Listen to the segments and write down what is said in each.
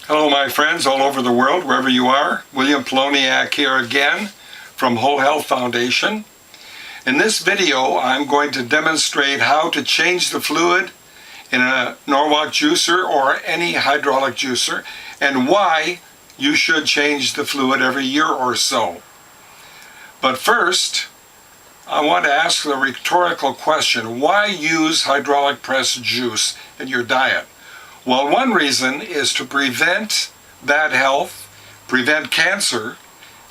Hello my friends all over the world, wherever you are. William Poloniak here again from Whole Health Foundation. In this video I'm going to demonstrate how to change the fluid in a Norwalk juicer or any hydraulic juicer and why you should change the fluid every year or so. But first, I want to ask the rhetorical question, why use hydraulic press juice in your diet? Well, one reason is to prevent bad health, prevent cancer,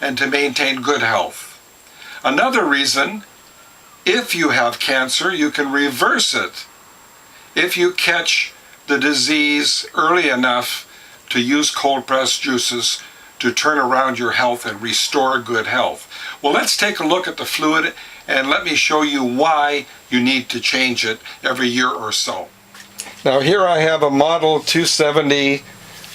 and to maintain good health. Another reason, if you have cancer, you can reverse it if you catch the disease early enough to use cold press juices to turn around your health and restore good health. Well, let's take a look at the fluid and let me show you why you need to change it every year or so. Now here I have a Model 270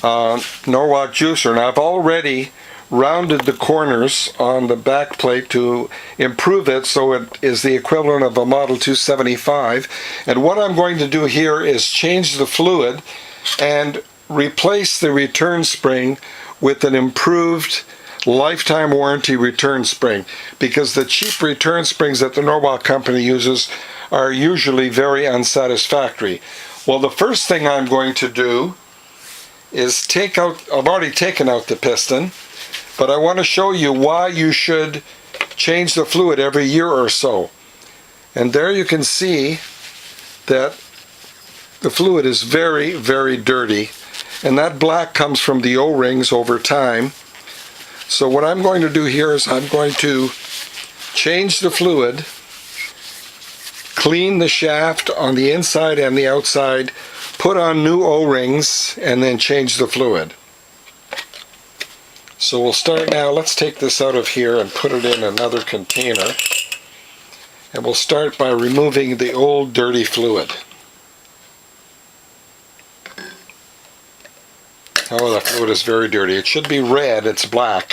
Norwalk juicer, and I've already rounded the corners on the back plate to improve it so it is the equivalent of a Model 275. And what I'm going to do here is change the fluid and replace the return spring with an improved lifetime warranty return spring, because the cheap return springs that the Norwalk Company uses are usually very unsatisfactory. Well, the first thing I'm going to do is I've already taken out the piston, but I want to show you why you should change the fluid every year or so. And there you can see that the fluid is very, very dirty, and that black comes from the O-rings over time. So what I'm going to do here is I'm going to change the fluid, clean the shaft on the inside and the outside, put on new O-rings, and then change the fluid. So we'll start now. Let's take this out of here and put it in another container. And we'll start by removing the old dirty fluid. Oh, the fluid is very dirty. It should be red, it's black.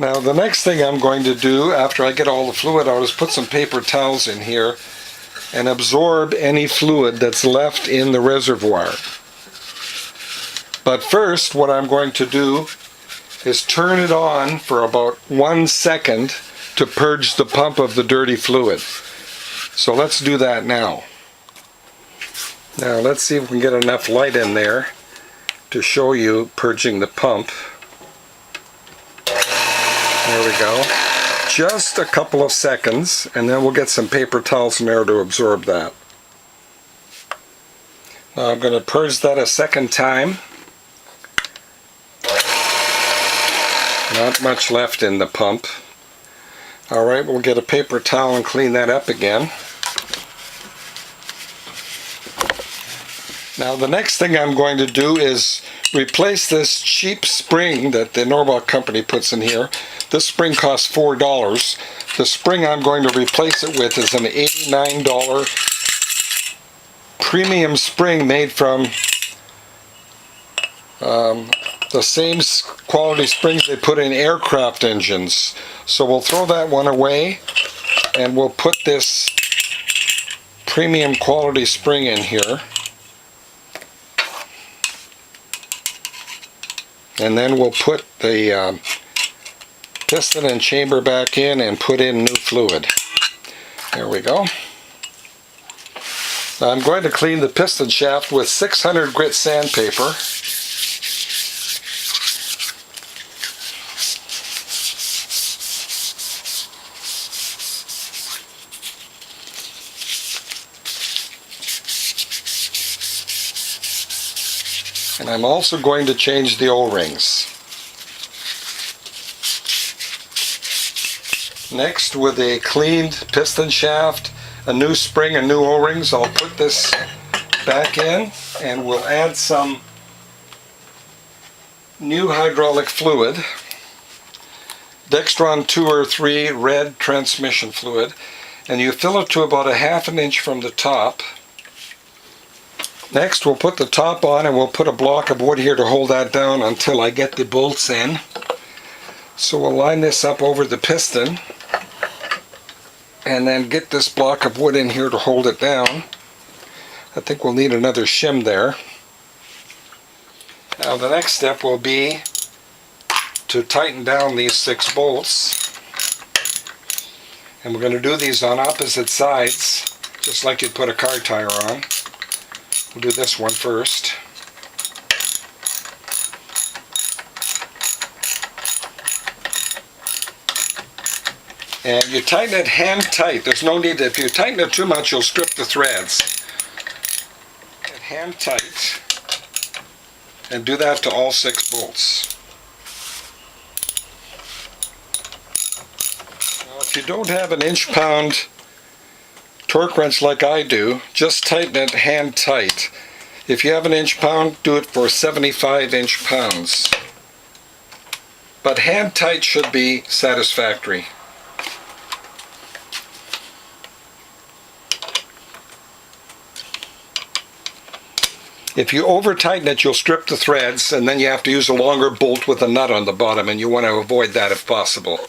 Now the next thing I'm going to do after I get all the fluid out is put some paper towels in here and absorb any fluid that's left in the reservoir. But first what I'm going to do is turn it on for about 1 second to purge the pump of the dirty fluid. So let's do that now. Now let's see if we can get enough light in there to show you purging the pump. There we go. Just a couple of seconds, and then we'll get some paper towels in there to absorb that. Now I'm going to purge that a second time. Not much left in the pump. Alright, we'll get a paper towel and clean that up again. Now the next thing I'm going to do is replace this cheap spring that the Norwalk Company puts in here. This spring costs $4. The spring I'm going to replace it with is an $89 premium spring made from the same quality springs they put in aircraft engines. So we'll throw that one away and we'll put this premium quality spring in here. And then we'll put the piston and chamber back in and put in new fluid. There we go. Now I'm going to clean the piston shaft with 600 grit sandpaper. And I'm also going to change the O-rings. Next, with a cleaned piston shaft, a new spring and new O-rings, I'll put this back in and we'll add some new hydraulic fluid, Dextron 2 or 3 red transmission fluid, and you fill it to about a ½ an inch from the top. Next we'll put the top on and we'll put a block of wood here to hold that down until I get the bolts in. So we'll line this up over the piston and then get this block of wood in here to hold it down. I think we'll need another shim there. Now the next step will be to tighten down these 6 bolts. And we're going to do these on opposite sides, just like you'd put a car tire on. We'll do this one first. And you tighten it hand tight. There's no need, if you tighten it too much, you'll strip the threads. Hand tight, and do that to all 6 bolts. Now, if you don't have an inch-pound torque wrench like I do, just tighten it hand tight. If you have an inch-pound, do it for 75 inch-pounds. But hand tight should be satisfactory. If you over tighten it, you'll strip the threads, and then you have to use a longer bolt with a nut on the bottom, and you want to avoid that if possible.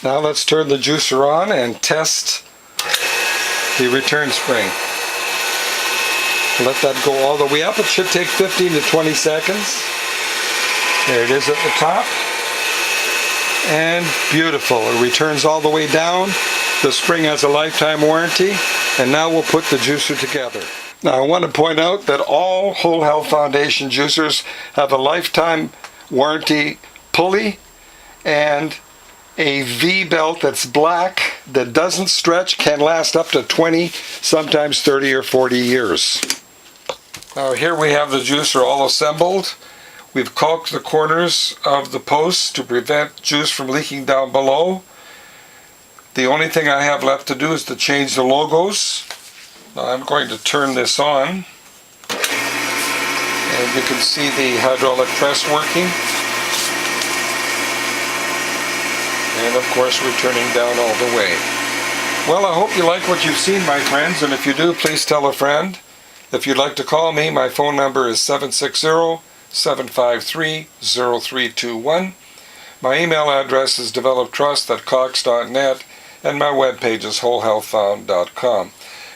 Now let's turn the juicer on and test the return spring. Let that go all the way up. It should take 15 to 20 seconds. There it is at the top. And beautiful. It returns all the way down. The spring has a lifetime warranty. And now we'll put the juicer together. Now I want to point out that all Whole Health Foundation juicers have a lifetime warranty pulley and a V-belt that's black, that doesn't stretch, can last up to 20, sometimes 30 or 40 years. Now here we have the juicer all assembled. We've caulked the corners of the posts to prevent juice from leaking down below. The only thing I have left to do is to change the logos. Now I'm going to turn this on, and you can see the hydraulic press working, and of course we're turning down all the way. Well, I hope you like what you've seen, my friends, and if you do, please tell a friend. If you'd like to call me, my phone number is 760-753-0321. My email address is developtrust@cox.net, and my webpage is wholehealthfound.com.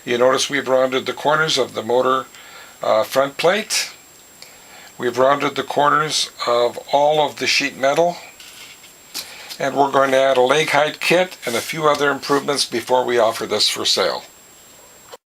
You notice we've rounded the corners of the motor front plate. We've rounded the corners of all of the sheet metal. And we're going to add a leg height kit and a few other improvements before we offer this for sale.